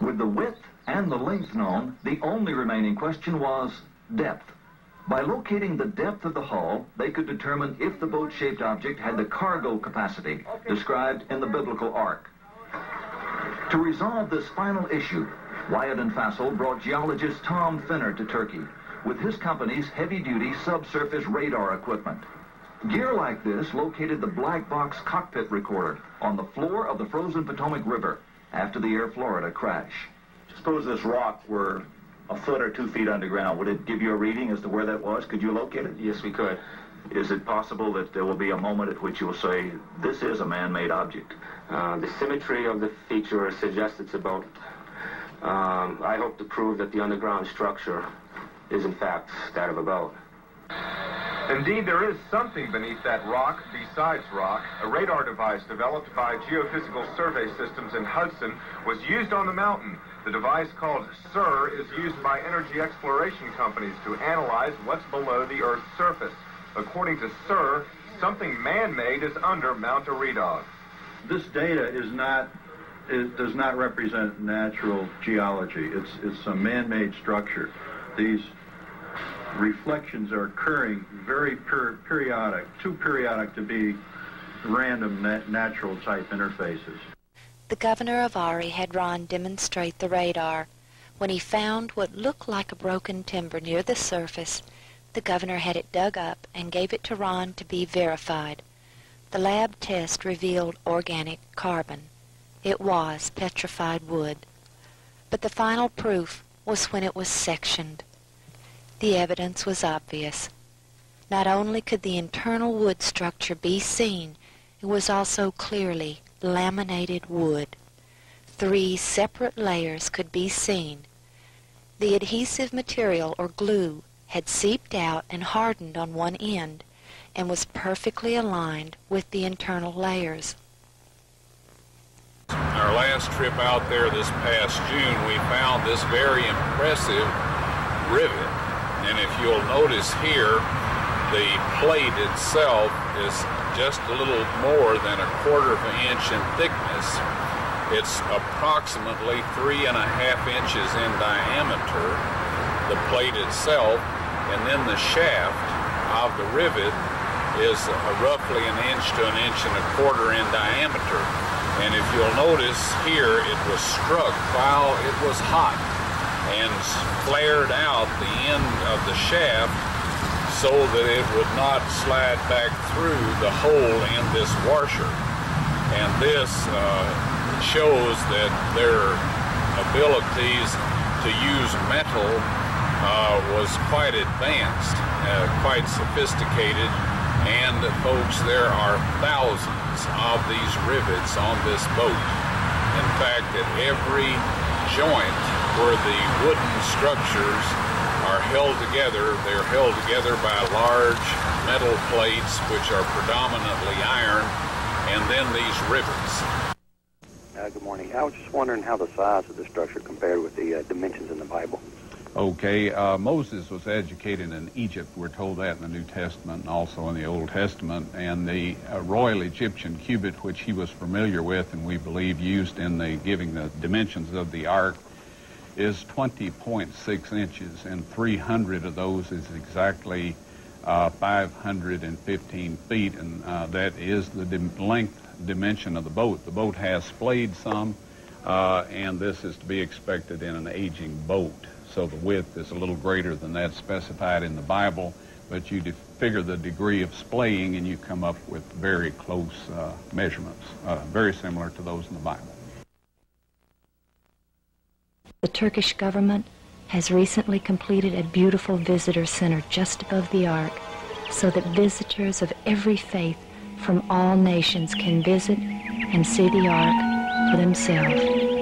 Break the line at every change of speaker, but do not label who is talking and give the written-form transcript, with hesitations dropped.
With the width and the length known, the only remaining question was depth. By locating the depth of the hull, they could determine if the boat-shaped object had the cargo capacity described in the biblical ark. To resolve this final issue, Wyatt and Fassel brought geologist Tom Finner to Turkey with his company's heavy-duty subsurface radar equipment. Gear like this located the black box cockpit recorder on the floor of the frozen Potomac River after the Air Florida crash.
Suppose this rock were a foot or 2 feet underground. Would it give you a reading as to where that was? Could you locate it?
Yes, we could.
Is it possible that there will be a moment at which you will say, this is a man-made object?
The symmetry of the feature suggests it's a boat. I hope to prove that the underground structure is in fact that of a boat.
Indeed, there is something beneath that rock besides rock. A radar device developed by Geophysical Survey Systems in Hudson was used on the mountain. The device, called SIR, is used by energy exploration companies to analyze what's below the Earth's surface. According to SIR, something man-made is under Mount Eridog.
This data it does not represent natural geology. It's a man-made structure. These reflections are occurring very periodic, too periodic to be random natural type interfaces.
The governor of Ari had Ron demonstrate the radar. When he found what looked like a broken timber near the surface, the governor had it dug up and gave it to Ron to be verified. The lab test revealed organic carbon. It was petrified wood. But the final proof was when it was sectioned. The evidence was obvious. Not only could the internal wood structure be seen, it was also clearly laminated wood. 3 separate layers could be seen. The adhesive material, or glue, had seeped out and hardened on one end and was perfectly aligned with the internal layers.
Our last trip out there this past June, we found this very impressive rivet. And if you'll notice here, the plate itself is just a little more than 1/4 inch in thickness. It's approximately 3.5 inches in diameter, the plate itself, and then the shaft of the rivet is roughly 1 inch to 1.25 inches in diameter. And if you'll notice here, it was struck while it was hot and flared out the end of the shaft so that it would not slide back through the hole in this washer. And this shows that their abilities to use metal was quite advanced, quite sophisticated, and folks, there are thousands of these rivets on this boat. In fact, at every joint where the wooden structures are held together, they're held together by large metal plates which are predominantly iron, and then these rivets.
Good morning. I was just wondering how the size of the structure compared with the dimensions in the Bible.
Okay, Moses was educated in Egypt. We're told that in the New Testament and also in the Old Testament. And the Royal Egyptian cubit, which he was familiar with and we believe used in the giving the dimensions of the ark, is 20.6 inches, and 300 of those is exactly 515 feet, and that is the length dimension of the boat. The boat has splayed some, and this is to be expected in an aging boat. So the width is a little greater than that specified in the Bible, but you figure the degree of splaying and you come up with very close measurements, very similar to those in the Bible.
The Turkish government has recently completed a beautiful visitor center just above the Ark so that visitors of every faith from all nations can visit and see the Ark for themselves.